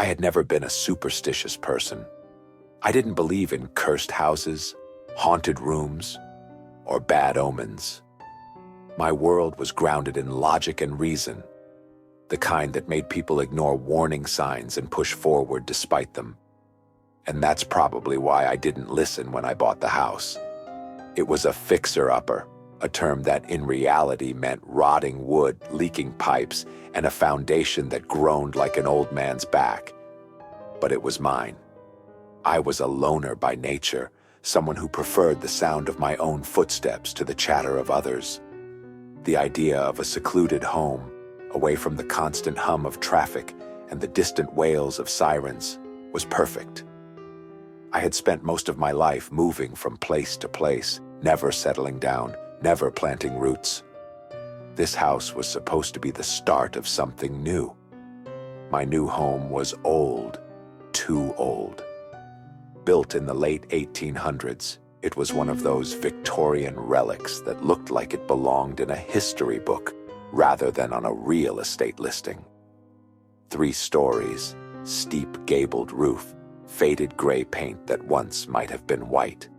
I had never been a superstitious person. I didn't believe in cursed houses, haunted rooms, or bad omens. My world was grounded in logic and reason, the kind that made people ignore warning signs and push forward despite them. And that's probably why I didn't listen when I bought the house. It was a fixer-upper, a term that in reality meant rotting wood, leaking pipes, and a foundation that groaned like an old man's back. But it was mine. I was a loner by nature, someone who preferred the sound of my own footsteps to the chatter of others. The idea of a secluded home, away from the constant hum of traffic and the distant wails of sirens, was perfect. I had spent most of my life moving from place to place, never settling down, never planting roots. This house was supposed to be the start of something new. My new home was old, too old. Built in the late 1800s, it was one of those Victorian relics that looked like it belonged in a history book rather than on a real estate listing. 3 stories, steep gabled roof, faded gray paint that once might have been white.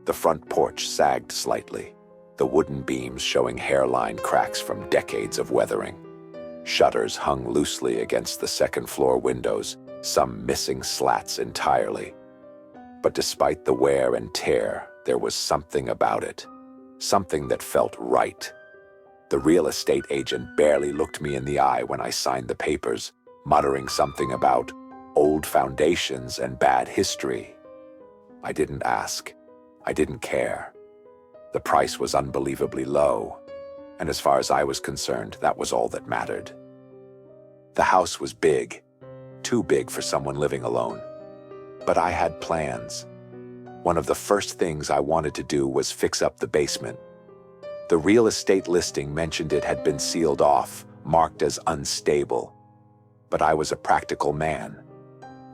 The front porch sagged slightly, the wooden beams showing hairline cracks from decades of weathering. Shutters hung loosely against the second-floor windows, some missing slats entirely. But despite the wear and tear, there was something about it, something that felt right. The real estate agent barely looked me in the eye when I signed the papers, muttering something about old foundations and bad history. I didn't ask. I didn't care. The price was unbelievably low, and as far as I was concerned, that was all that mattered. The house was big, too big for someone living alone. But I had plans. One of the first things I wanted to do was fix up the basement. The real estate listing mentioned it had been sealed off, marked as unstable. But I was a practical man.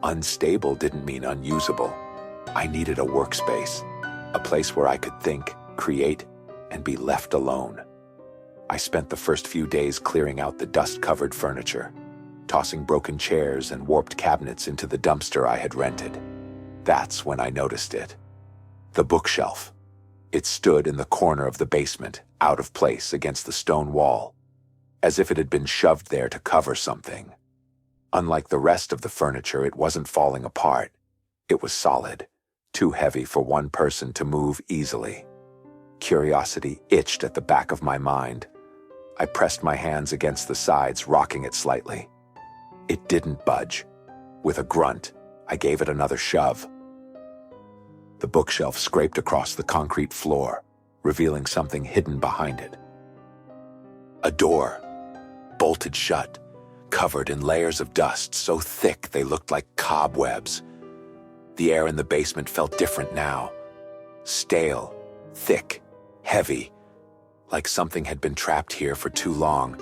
Unstable didn't mean unusable. I needed a workspace, a place where I could think, create, and be left alone. I spent the first few days clearing out the dust-covered furniture, tossing broken chairs and warped cabinets into the dumpster I had rented. That's when I noticed it. The bookshelf. It stood in the corner of the basement, out of place against the stone wall, as if it had been shoved there to cover something. Unlike the rest of the furniture, it wasn't falling apart. It was solid, too heavy for one person to move easily. Curiosity itched at the back of my mind. I pressed my hands against the sides, rocking it slightly. It didn't budge. With a grunt, I gave it another shove. The bookshelf scraped across the concrete floor, revealing something hidden behind it. A door, bolted shut, covered in layers of dust so thick they looked like cobwebs. The air in the basement felt different now. Stale, thick, heavy, like something had been trapped here for too long.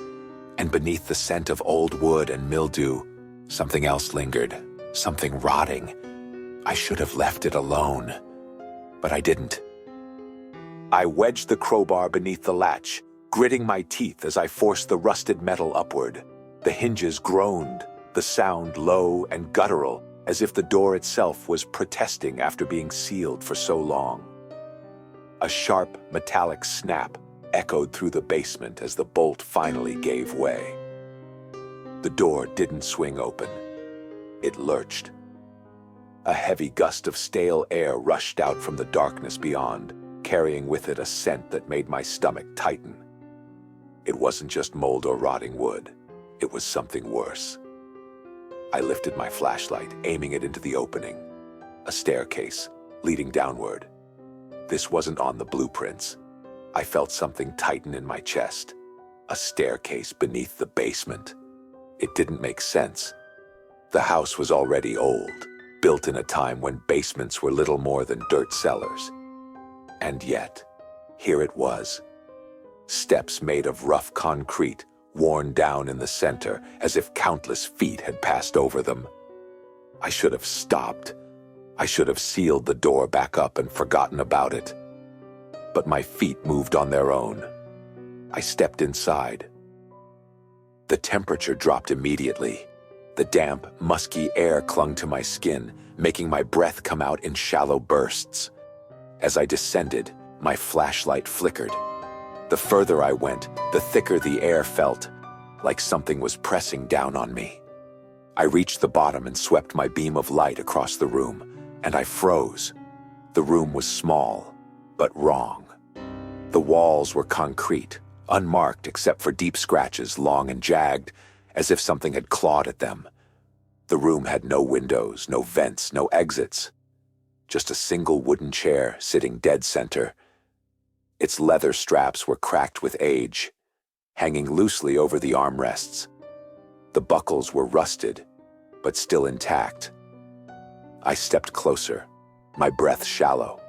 And beneath the scent of old wood and mildew, something else lingered, something rotting. I should have left it alone, but I didn't. I wedged the crowbar beneath the latch, gritting my teeth as I forced the rusted metal upward. The hinges groaned, the sound low and guttural, as if the door itself was protesting after being sealed for so long. A sharp, metallic snap echoed through the basement as the bolt finally gave way. The door didn't swing open. It lurched. A heavy gust of stale air rushed out from the darkness beyond, carrying with it a scent that made my stomach tighten. It wasn't just mold or rotting wood. It was something worse. I lifted my flashlight, aiming it into the opening. A staircase, leading downward. This wasn't on the blueprints. I felt something tighten in my chest. A staircase beneath the basement. It didn't make sense. The house was already old, built in a time when basements were little more than dirt cellars. And yet, here it was. Steps made of rough concrete, worn down in the center, as if countless feet had passed over them. I should have stopped. I should have sealed the door back up and forgotten about it. But my feet moved on their own. I stepped inside. The temperature dropped immediately. The damp, musky air clung to my skin, making my breath come out in shallow bursts. As I descended, my flashlight flickered. The further I went, the thicker the air felt, like something was pressing down on me. I reached the bottom and swept my beam of light across the room, and I froze. The room was small, but wrong. The walls were concrete, unmarked except for deep scratches, long and jagged, as if something had clawed at them. The room had no windows, no vents, no exits. Just a single wooden chair sitting dead center. Its leather straps were cracked with age, hanging loosely over the armrests. The buckles were rusted, but still intact. I stepped closer, my breath shallow.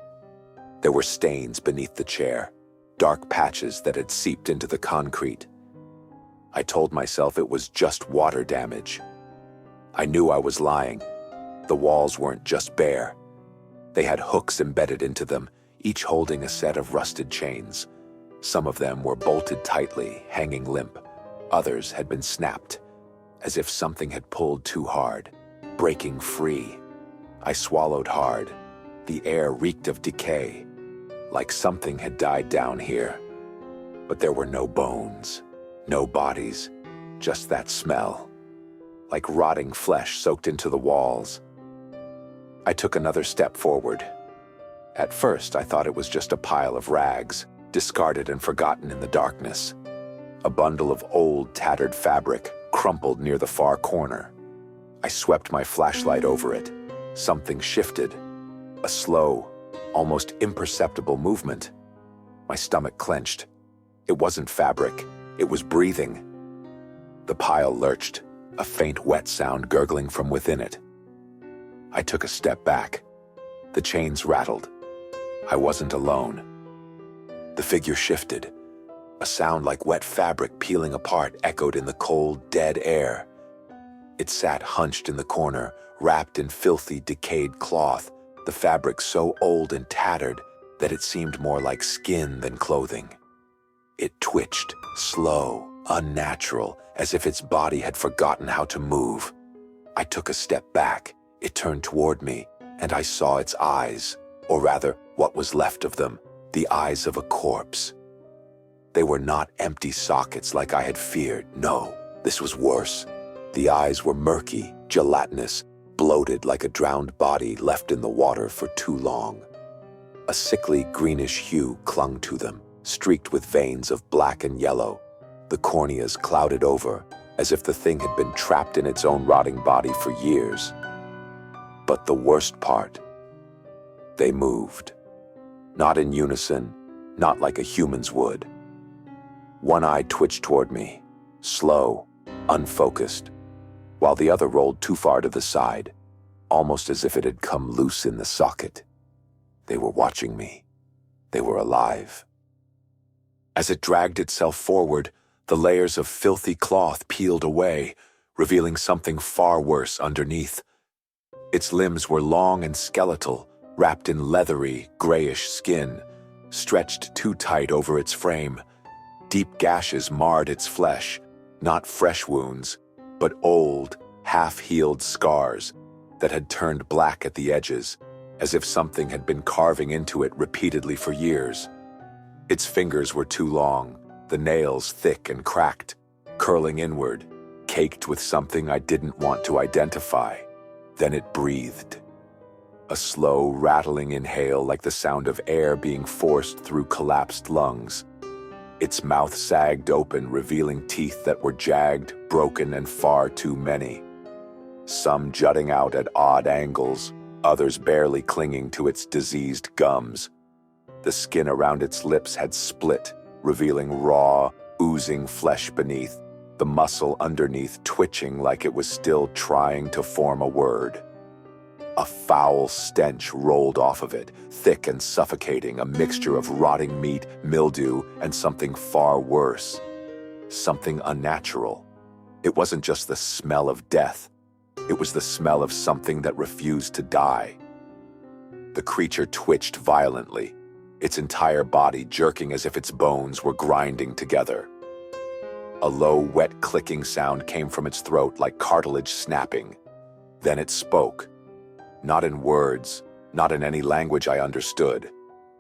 There were stains beneath the chair, dark patches that had seeped into the concrete. I told myself it was just water damage. I knew I was lying. The walls weren't just bare. They had hooks embedded into them, each holding a set of rusted chains. Some of them were bolted tightly, hanging limp. Others had been snapped, as if something had pulled too hard, breaking free. I swallowed hard. The air reeked of decay, like something had died down here. But there were no bones, no bodies, just that smell, like rotting flesh soaked into the walls. I took another step forward. At first, I thought it was just a pile of rags, discarded and forgotten in the darkness. A bundle of old, tattered fabric, crumpled near the far corner. I swept my flashlight over it. Something shifted. A slow, almost imperceptible movement. My stomach clenched. It wasn't fabric. It was breathing. The pile lurched, a faint wet sound gurgling from within it. I took a step back. The chains rattled. I wasn't alone. The figure shifted. A sound like wet fabric peeling apart echoed in the cold, dead air. It sat hunched in the corner, wrapped in filthy, decayed cloth, the fabric so old and tattered that it seemed more like skin than clothing. It twitched, slow, unnatural, as if its body had forgotten how to move. I took a step back. It turned toward me, and I saw its eyes, or rather, what was left of them, the eyes of a corpse. They were not empty sockets like I had feared. No, this was worse. The eyes were murky, gelatinous, bloated like a drowned body left in the water for too long. A sickly greenish hue clung to them, streaked with veins of black and yellow. The corneas clouded over, as if the thing had been trapped in its own rotting body for years. But the worst part, they moved. Not in unison, not like a human's would. One eye twitched toward me, slow, unfocused, while the other rolled too far to the side, almost as if it had come loose in the socket. They were watching me. They were alive. As it dragged itself forward, the layers of filthy cloth peeled away, revealing something far worse underneath. Its limbs were long and skeletal, wrapped in leathery, grayish skin, stretched too tight over its frame. Deep gashes marred its flesh, not fresh wounds, but old, half-healed scars that had turned black at the edges, as if something had been carving into it repeatedly for years. Its fingers were too long, the nails thick and cracked, curling inward, caked with something I didn't want to identify. Then it breathed. A slow, rattling inhale like the sound of air being forced through collapsed lungs. Its mouth sagged open, revealing teeth that were jagged, broken, and far too many. Some jutting out at odd angles, others barely clinging to its diseased gums. The skin around its lips had split, revealing raw, oozing flesh beneath, the muscle underneath twitching like it was still trying to form a word. A foul stench rolled off of it, thick and suffocating, a mixture of rotting meat, mildew, and something far worse. Something unnatural. It wasn't just the smell of death. It was the smell of something that refused to die. The creature twitched violently, its entire body jerking as if its bones were grinding together. A low, wet clicking sound came from its throat like cartilage snapping. Then it spoke. Not in words, not in any language I understood.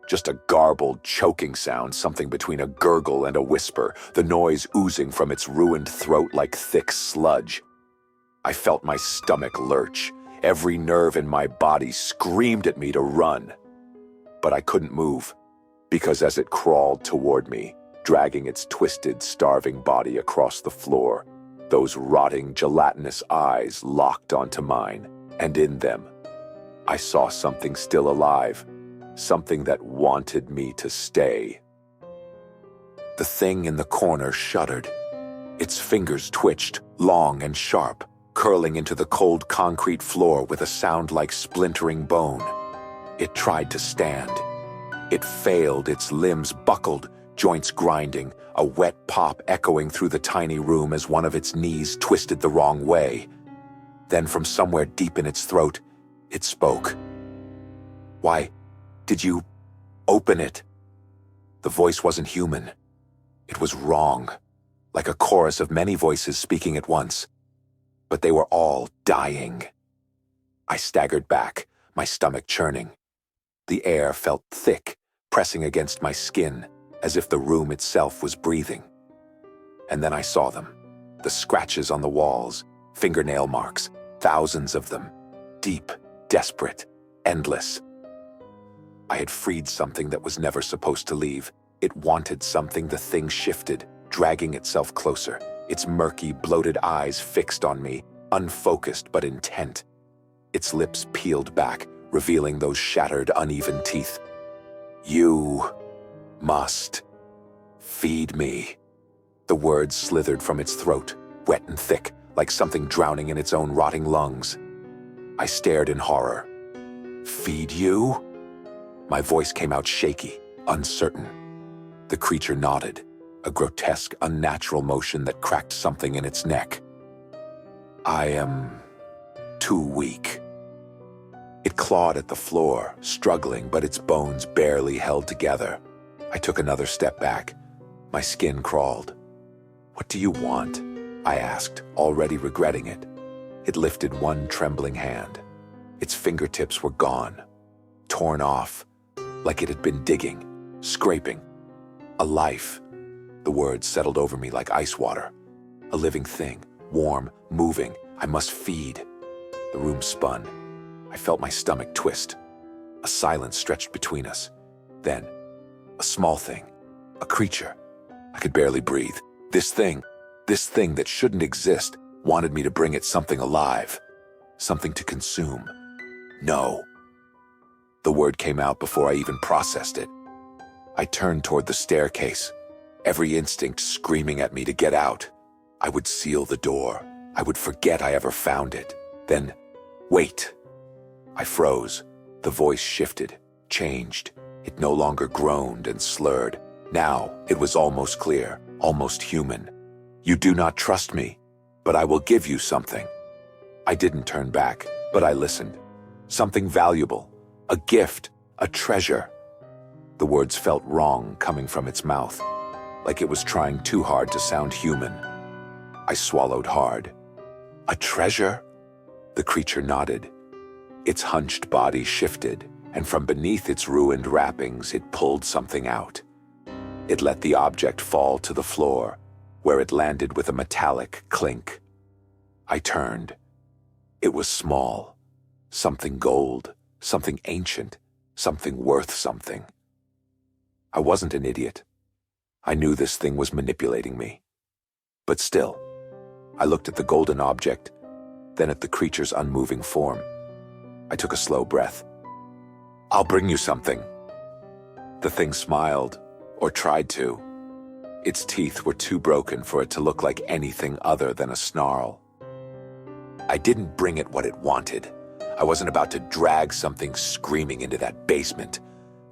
Just a garbled, choking sound, something between a gurgle and a whisper, the noise oozing from its ruined throat like thick sludge. I felt my stomach lurch. Every nerve in my body screamed at me to run. But I couldn't move, because as it crawled toward me, dragging its twisted, starving body across the floor, those rotting, gelatinous eyes locked onto mine, and in them, I saw something still alive, something that wanted me to stay. The thing in the corner shuddered. Its fingers twitched, long and sharp, curling into the cold concrete floor with a sound like splintering bone. It tried to stand. It failed, its limbs buckled, joints grinding, a wet pop echoing through the tiny room as one of its knees twisted the wrong way. Then from somewhere deep in its throat, it spoke. "Why did you open it?" The voice wasn't human. It was wrong, like a chorus of many voices speaking at once. But they were all dying. I staggered back, my stomach churning. The air felt thick, pressing against my skin, as if the room itself was breathing. And then I saw them. The scratches on the walls, fingernail marks, thousands of them. Deep, desperate, endless. I had freed something that was never supposed to leave. It wanted something. The thing shifted, dragging itself closer, its murky, bloated eyes fixed on me, unfocused but intent. Its lips peeled back, revealing those shattered, uneven teeth. "You must feed me." The words slithered from its throat, wet and thick, like something drowning in its own rotting lungs. I stared in horror. "Feed you?" My voice came out shaky, uncertain. The creature nodded, a grotesque, unnatural motion that cracked something in its neck. "I am too weak." It clawed at the floor, struggling, but its bones barely held together. I took another step back. My skin crawled. "What do you want?" I asked, already regretting it. It lifted one trembling hand. Its fingertips were gone, torn off, like it had been digging, scraping. A life. The words settled over me like ice water. A living thing, warm, moving. I must feed. The room spun. I felt my stomach twist. A silence stretched between us. Then, a small thing, a creature. I could barely breathe. This thing that shouldn't exist, wanted me to bring it something alive, something to consume. "No." The word came out before I even processed it. I turned toward the staircase, every instinct screaming at me to get out. I would seal the door. I would forget I ever found it. Then, wait. I froze. The voice shifted, changed. It no longer groaned and slurred. Now, it was almost clear, almost human. "You do not trust me, but I will give you something." I didn't turn back, but I listened. Something valuable, a gift, a treasure. The words felt wrong coming from its mouth, like it was trying too hard to sound human. I swallowed hard. "A treasure?" The creature nodded. Its hunched body shifted, and from beneath its ruined wrappings, it pulled something out. It let the object fall to the floor, where it landed with a metallic clink. I turned. It was small. Something gold, something ancient, something worth something. I wasn't an idiot. I knew this thing was manipulating me. But still, I looked at the golden object, then at the creature's unmoving form. I took a slow breath. "I'll bring you something." The thing smiled, or tried to. Its teeth were too broken for it to look like anything other than a snarl. I didn't bring it what it wanted. I wasn't about to drag something screaming into that basement,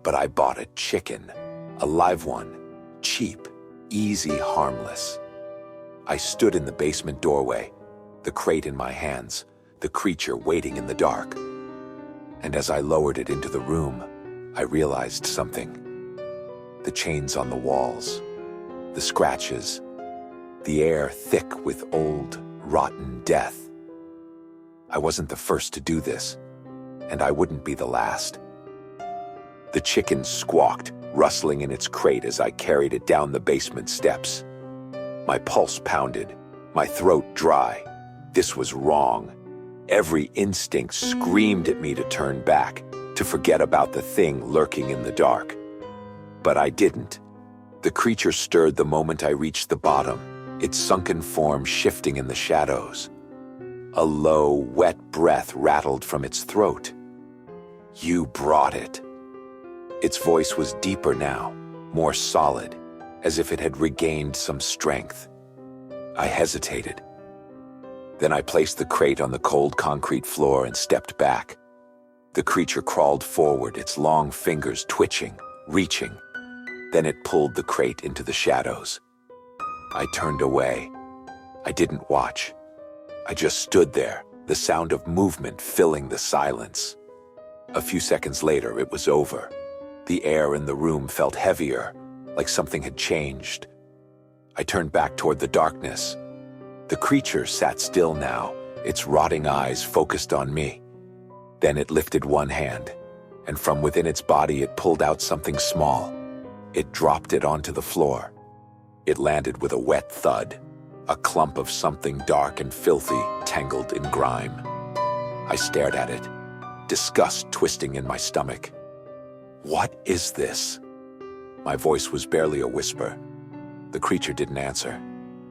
but I bought a chicken, a live one, cheap, easy, harmless. I stood in the basement doorway, the crate in my hands, the creature waiting in the dark. And as I lowered it into the room, I realized something. The chains on the walls, the scratches, the air thick with old, rotten death. I wasn't the first to do this, and I wouldn't be the last. The chicken squawked, rustling in its crate as I carried it down the basement steps. My pulse pounded, my throat dry. This was wrong. Every instinct screamed at me to turn back, to forget about the thing lurking in the dark. But I didn't. The creature stirred the moment I reached the bottom, its sunken form shifting in the shadows. A low, wet breath rattled from its throat. "You brought it." Its voice was deeper now, more solid, as if it had regained some strength. I hesitated. Then I placed the crate on the cold concrete floor and stepped back. The creature crawled forward, its long fingers twitching, reaching. Then it pulled the crate into the shadows. I turned away. I didn't watch. I just stood there, the sound of movement filling the silence. A few seconds later, it was over. The air in the room felt heavier, like something had changed. I turned back toward the darkness. The creature sat still now, its rotting eyes focused on me. Then it lifted one hand, and from within its body it pulled out something small. It dropped it onto the floor. It landed with a wet thud, a clump of something dark and filthy, tangled in grime. I stared at it, disgust twisting in my stomach. "What is this?" My voice was barely a whisper. The creature didn't answer.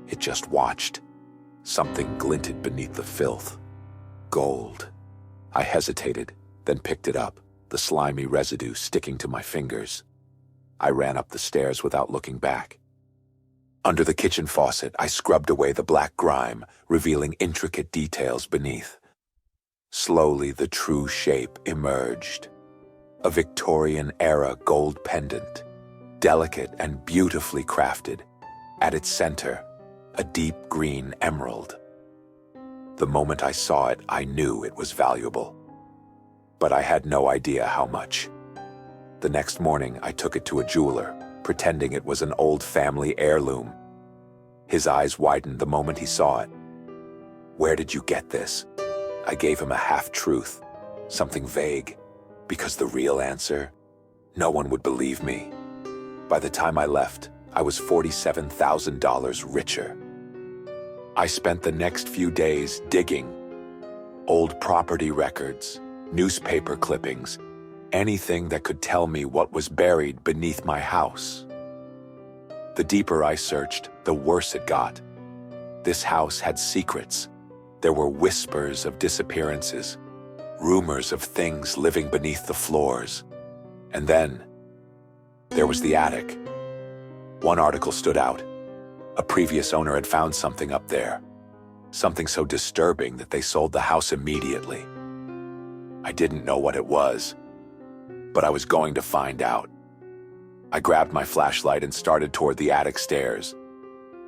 It just watched. Something glinted beneath the filth. Gold. I hesitated, then picked it up, the slimy residue sticking to my fingers. I ran up the stairs without looking back. Under the kitchen faucet, I scrubbed away the black grime, revealing intricate details beneath. Slowly, the true shape emerged. A Victorian-era gold pendant, delicate and beautifully crafted. At its center, a deep green emerald. The moment I saw it, I knew it was valuable. But I had no idea how much. The next morning, I took it to a jeweler, pretending it was an old family heirloom. His eyes widened the moment he saw it. "Where did you get this?" I gave him a half-truth, something vague, because the real answer, no one would believe me. By the time I left, I was $47,000 richer. I spent the next few days digging. Old property records, newspaper clippings, anything that could tell me what was buried beneath my house. The deeper I searched, the worse it got. This house had secrets. There were whispers of disappearances, rumors of things living beneath the floors. And then, there was the attic. One article stood out. A previous owner had found something up there. Something so disturbing that they sold the house immediately. I didn't know what it was, but I was going to find out. I grabbed my flashlight and started toward the attic stairs.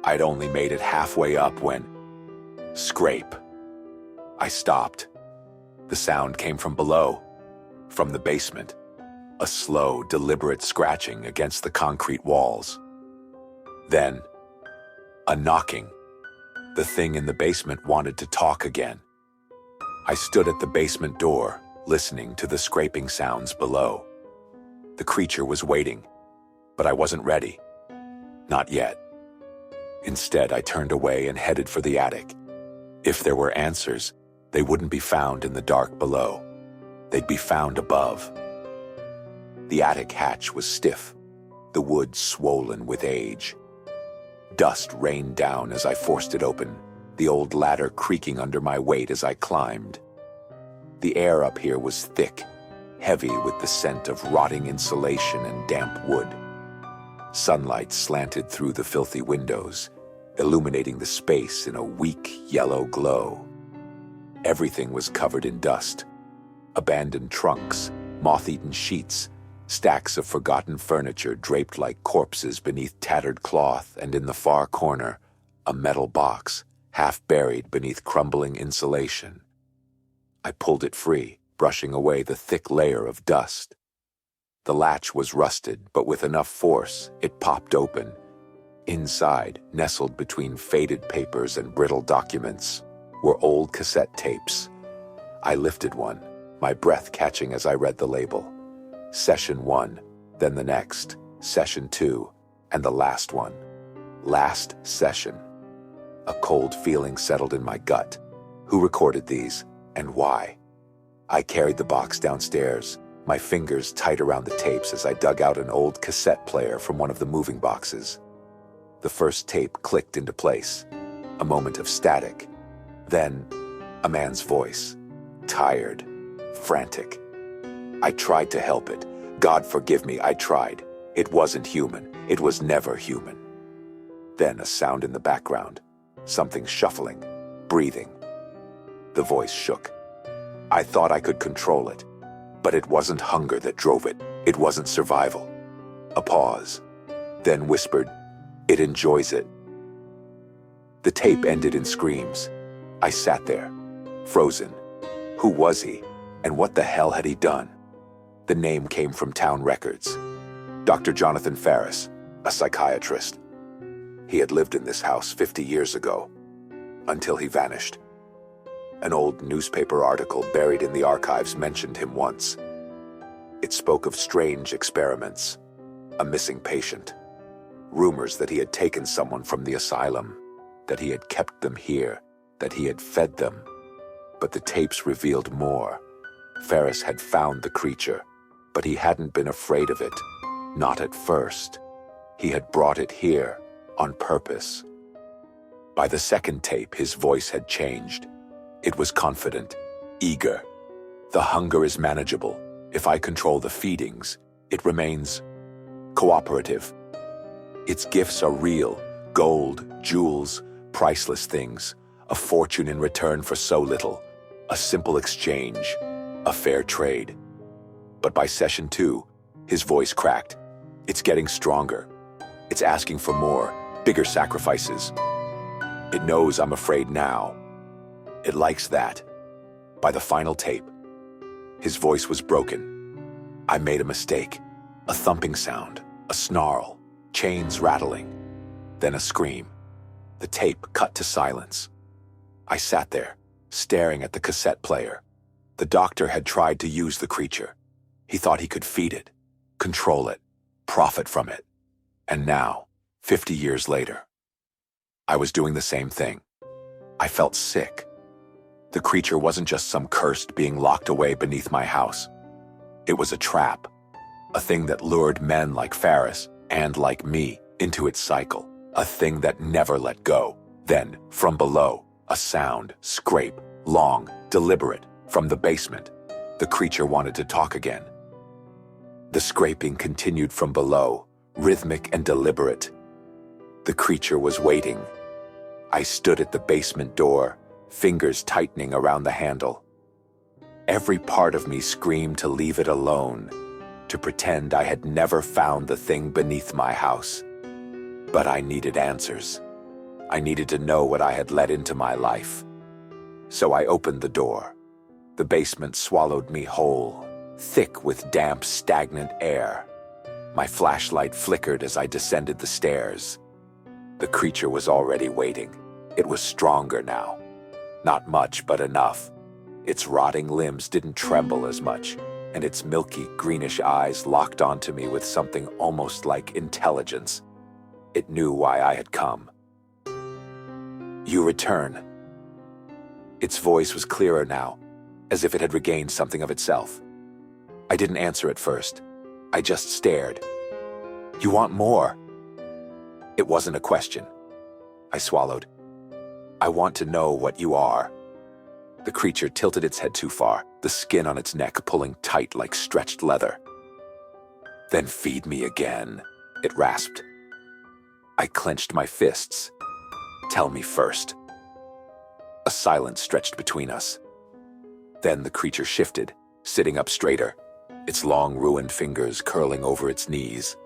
I'd only made it halfway up when... Scrape. I stopped. The sound came from below, from the basement. A slow, deliberate scratching against the concrete walls. Then, a knocking. The thing in the basement wanted to talk again. I stood at the basement door, listening to the scraping sounds below. The creature was waiting, but I wasn't ready. Not yet. Instead, I turned away and headed for the attic. If there were answers, they wouldn't be found in the dark below. They'd be found above. The attic hatch was stiff, the wood swollen with age. Dust rained down as I forced it open, the old ladder creaking under my weight as I climbed. The air up here was thick, heavy with the scent of rotting insulation and damp wood. Sunlight slanted through the filthy windows, illuminating the space in a weak yellow glow. Everything was covered in dust. Abandoned trunks, moth-eaten sheets, stacks of forgotten furniture draped like corpses beneath tattered cloth, and in the far corner, a metal box, half buried beneath crumbling insulation. I pulled it free, brushing away the thick layer of dust. The latch was rusted, but with enough force, it popped open. Inside, nestled between faded papers and brittle documents, were old cassette tapes. I lifted one, my breath catching as I read the label. Session 1, then the next, Session 2, and the last one. Last session. A cold feeling settled in my gut. Who recorded these, and why? I carried the box downstairs, my fingers tight around the tapes as I dug out an old cassette player from one of the moving boxes. The first tape clicked into place. A moment of static. Then, a man's voice. Tired. Frantic. I tried to help it. God forgive me, I tried. It wasn't human. It was never human. Then a sound in the background. Something shuffling. Breathing. The voice shook. I thought I could control it. But it wasn't hunger that drove it. It wasn't survival. A pause. Then whispered, "It enjoys it." The tape ended in screams. I sat there, frozen. Who was he, and what the hell had he done? The name came from town records. Dr. Jonathan Ferris, a psychiatrist. He had lived in this house 50 years ago, until he vanished. An old newspaper article buried in the archives mentioned him once. It spoke of strange experiments, a missing patient, rumors that he had taken someone from the asylum, that he had kept them here, that he had fed them. But the tapes revealed more. Ferris had found the creature, but he hadn't been afraid of it. Not at first. He had brought it here, on purpose. By the second tape, his voice had changed. It was confident, eager. The hunger is manageable. If I control the feedings, it remains cooperative. Its gifts are real, gold, jewels, priceless things, a fortune in return for so little, a simple exchange, a fair trade. But by session 2, his voice cracked. It's getting stronger. It's asking for more, bigger sacrifices. It knows I'm afraid now. It likes that. By the final tape, his voice was broken. I made a mistake. A thumping sound, a snarl, chains rattling, then a scream. The tape cut to silence. I sat there, staring at the cassette player. The doctor had tried to use the creature. He thought he could feed it, control it, profit from it. And now, 50 years later, I was doing the same thing. I felt sick. The creature wasn't just some cursed being locked away beneath my house. It was a trap, a thing that lured men like Ferris, and like me, into its cycle, a thing that never let go. Then, from below, a sound, scrape, long, deliberate, from the basement. The creature wanted to talk again. The scraping continued from below, rhythmic and deliberate. The creature was waiting. I stood at the basement door, fingers tightening around the handle. Every part of me screamed to leave it alone, to pretend I had never found the thing beneath my house. But I needed answers. I needed to know what I had let into my life. So I opened the door. The basement swallowed me whole, thick with damp, stagnant air. My flashlight flickered as I descended the stairs. The creature was already waiting. It was stronger now. Not much, but enough. Its rotting limbs didn't tremble as much, and its milky, greenish eyes locked onto me with something almost like intelligence. It knew why I had come. "You return." Its voice was clearer now, as if it had regained something of itself. I didn't answer at first. I just stared. "You want more?" It wasn't a question. I swallowed. "I want to know what you are." The creature tilted its head too far, the skin on its neck pulling tight like stretched leather. "Then feed me again," it rasped. I clenched my fists. "Tell me first." A silence stretched between us. Then the creature shifted, sitting up straighter, its long ruined fingers curling over its knees.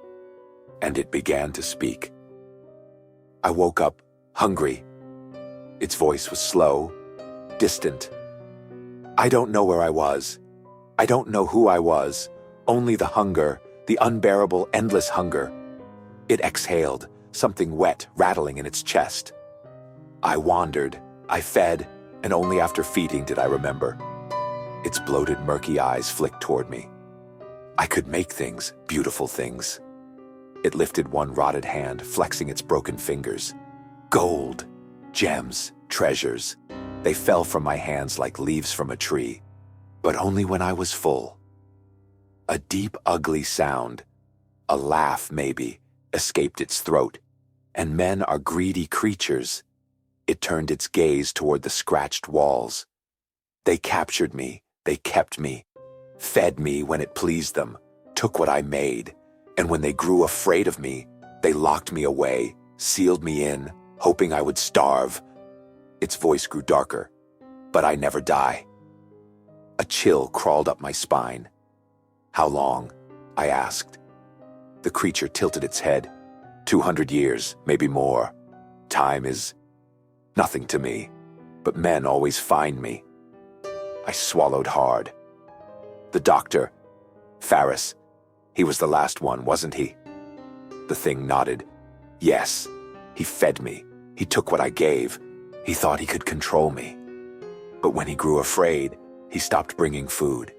And it began to speak. I woke up, hungry. Its voice was slow, distant. I don't know where I was. I don't know who I was. Only the hunger, the unbearable, endless hunger. It exhaled, something wet rattling in its chest. I wandered, I fed, and only after feeding did I remember. Its bloated, murky eyes flicked toward me. I could make things, beautiful things. It lifted one rotted hand, flexing its broken fingers. Gold, gems, treasures. They fell from my hands like leaves from a tree, but only when I was full. A deep, ugly sound, a laugh maybe, escaped its throat, and men are greedy creatures. It turned its gaze toward the scratched walls. They captured me, they kept me, fed me when it pleased them, took what I made, and when they grew afraid of me, they locked me away, sealed me in, hoping I would starve. Its voice grew darker, but I never die. A chill crawled up my spine. How long? I asked. The creature tilted its head. 200 years, maybe more. Time is nothing to me, but men always find me. I swallowed hard. The doctor, Ferris, he was the last one, wasn't he? The thing nodded. Yes, he fed me. He took what I gave. He thought he could control me. But when he grew afraid, he stopped bringing food.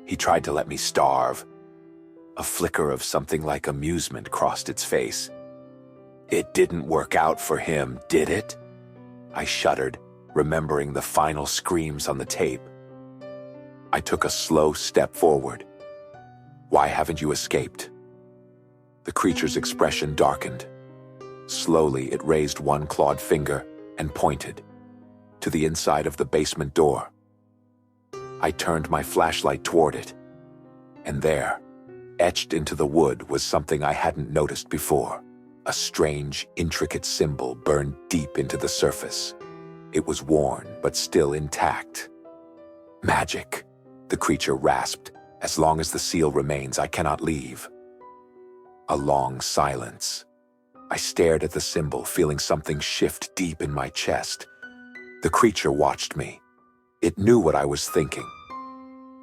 He tried to let me starve. A flicker of something like amusement crossed its face. It didn't work out for him, did it? I shuddered, remembering the final screams on the tape. I took a slow step forward. Why haven't you escaped? The creature's expression darkened. Slowly, it raised one clawed finger and pointed to the inside of the basement door. I turned my flashlight toward it, and there, etched into the wood, was something I hadn't noticed before. A strange, intricate symbol burned deep into the surface. It was worn, but still intact. Magic, the creature rasped. As long as the seal remains, I cannot leave. A long silence. I stared at the symbol, feeling something shift deep in my chest. The creature watched me. It knew what I was thinking.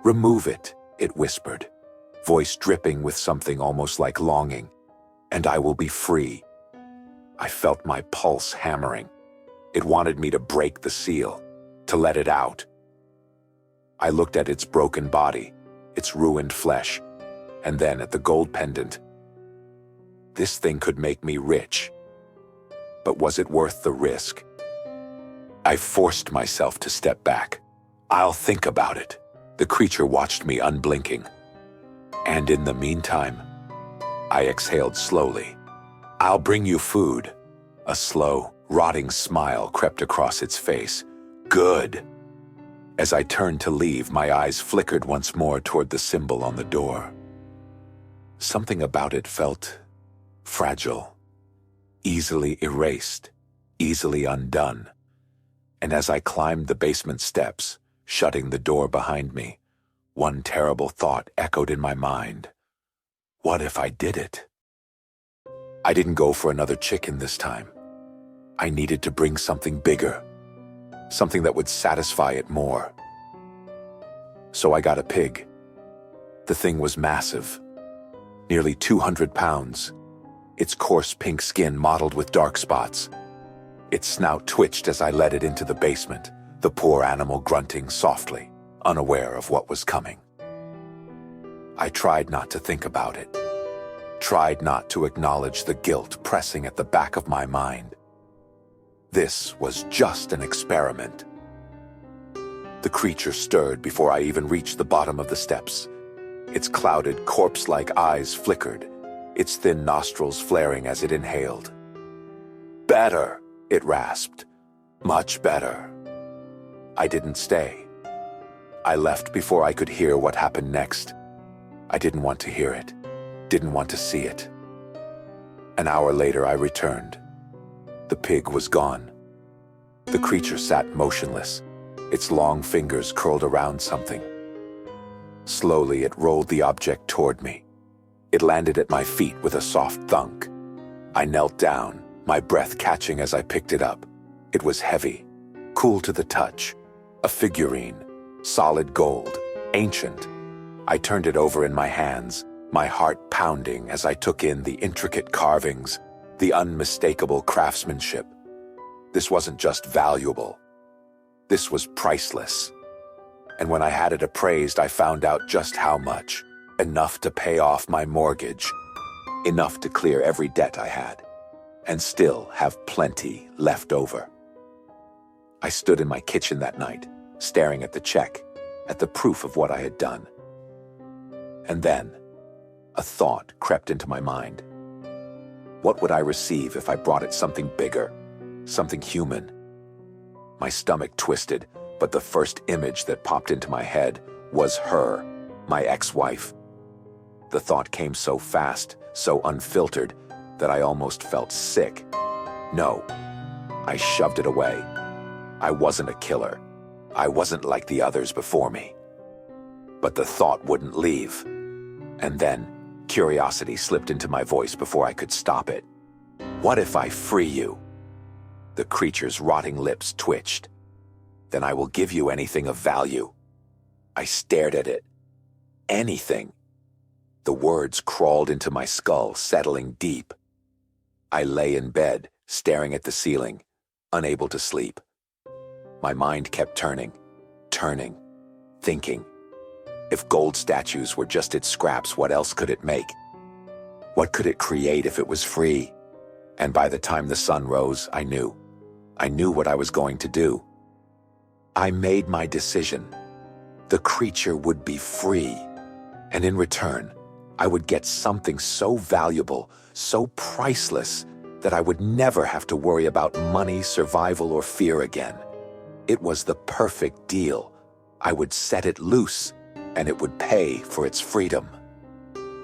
Remove it, it whispered, voice dripping with something almost like longing, and I will be free. I felt my pulse hammering. It wanted me to break the seal, to let it out. I looked at its broken body, its ruined flesh, and then at the gold pendant. This thing could make me rich. But was it worth the risk? I forced myself to step back. I'll think about it. The creature watched me unblinking. And in the meantime, I exhaled slowly. I'll bring you food. A slow, rotting smile crept across its face. Good. As I turned to leave, my eyes flickered once more toward the symbol on the door. Something about it felt fragile, easily erased, easily undone. And as I climbed the basement steps, shutting the door behind me, one terrible thought echoed in my mind. What if I did it? I didn't go for another chicken this time. I needed to bring something bigger, something that would satisfy it more. So I got a pig. The thing was massive, nearly 200 pounds, its coarse pink skin mottled with dark spots. Its snout twitched as I led it into the basement, the poor animal grunting softly, unaware of what was coming. I tried not to think about it, tried not to acknowledge the guilt pressing at the back of my mind. This was just an experiment. The creature stirred before I even reached the bottom of the steps. Its clouded, corpse-like eyes flickered, its thin nostrils flaring as it inhaled. Better, it rasped. Much better. I didn't stay. I left before I could hear what happened next. I didn't want to hear it, didn't want to see it. An hour later, I returned. The pig was gone. The creature sat motionless, its long fingers curled around something. Slowly, it rolled the object toward me. It landed at my feet with a soft thunk. I knelt down, my breath catching as I picked it up. It was heavy, cool to the touch, a figurine, solid gold, ancient. I turned it over in my hands, my heart pounding as I took in the intricate carvings, The unmistakable craftsmanship. This wasn't just valuable. This was priceless. And when I had it appraised, I found out just how much. Enough to pay off my mortgage. Enough to clear every debt I had. And still have plenty left over. I stood in my kitchen that night, staring at the check, at the proof of what I had done. And then, a thought crept into my mind. What would I receive if I brought it something bigger, something human? My stomach twisted, but the first image that popped into my head was her, my ex-wife. The thought came so fast, so unfiltered, that I almost felt sick. No, I shoved it away. I wasn't a killer. I wasn't like the others before me. But the thought wouldn't leave. And then, curiosity slipped into my voice before I could stop it. What if I free you? The creature's rotting lips twitched. Then I will give you anything of value. I stared at it. Anything. The words crawled into my skull, settling deep. I lay in bed, staring at the ceiling, unable to sleep. My mind kept turning, thinking. If gold statues were just its scraps, what else could it make? What could it create if it was free? And by the time the sun rose, I knew. I knew what I was going to do. I made my decision. The creature would be free. And in return, I would get something so valuable, so priceless, that I would never have to worry about money, survival, or fear again. It was the perfect deal. I would set it loose, and it would pay for its freedom.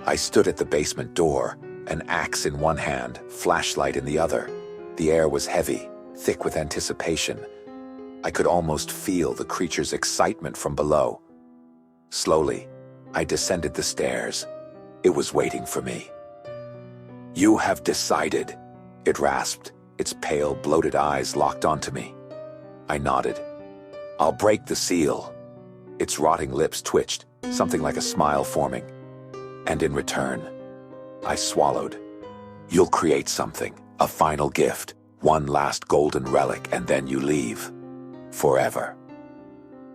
I stood at the basement door, an axe in one hand, flashlight in the other. The air was heavy, thick with anticipation. I could almost feel the creature's excitement from below. Slowly, I descended the stairs. It was waiting for me. "You have decided," it rasped, its pale, bloated eyes locked onto me. I nodded. "I'll break the seal." Its rotting lips twitched, something like a smile forming. And in return, I swallowed. "You'll create something, a final gift, one last golden relic, and then you leave. Forever."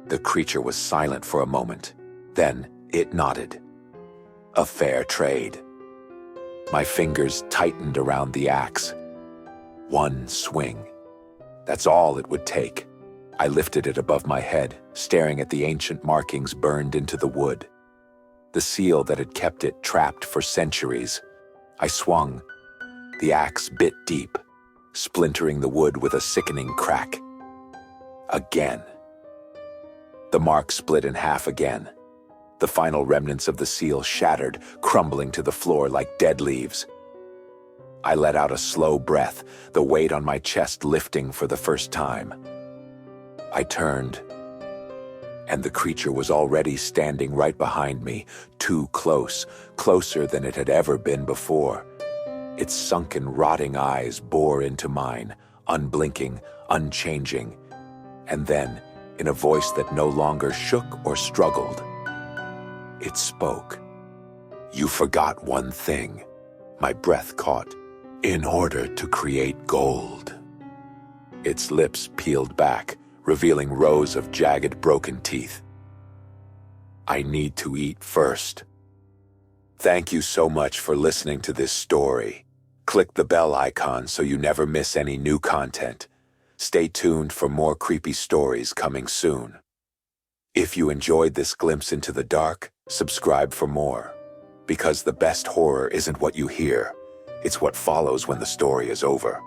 The creature was silent for a moment. Then it nodded. A fair trade. My fingers tightened around the axe. One swing. That's all it would take. I lifted it above my head, staring at the ancient markings burned into the wood. The seal that had kept it trapped for centuries. I swung. The axe bit deep, splintering the wood with a sickening crack. Again. The mark split in half again. The final remnants of the seal shattered, crumbling to the floor like dead leaves. I let out a slow breath, the weight on my chest lifting for the first time. I turned, and the creature was already standing right behind me, too close, closer than it had ever been before. Its sunken, rotting eyes bore into mine, unblinking, unchanging. And then, in a voice that no longer shook or struggled, it spoke. "You forgot one thing." My breath caught. "In order to create gold." Its lips peeled back, revealing rows of jagged, broken teeth. "I need to eat first." Thank you so much for listening to this story. Click the bell icon so you never miss any new content. Stay tuned for more creepy stories coming soon. If you enjoyed this glimpse into the dark, subscribe for more. Because the best horror isn't what you hear, it's what follows when the story is over.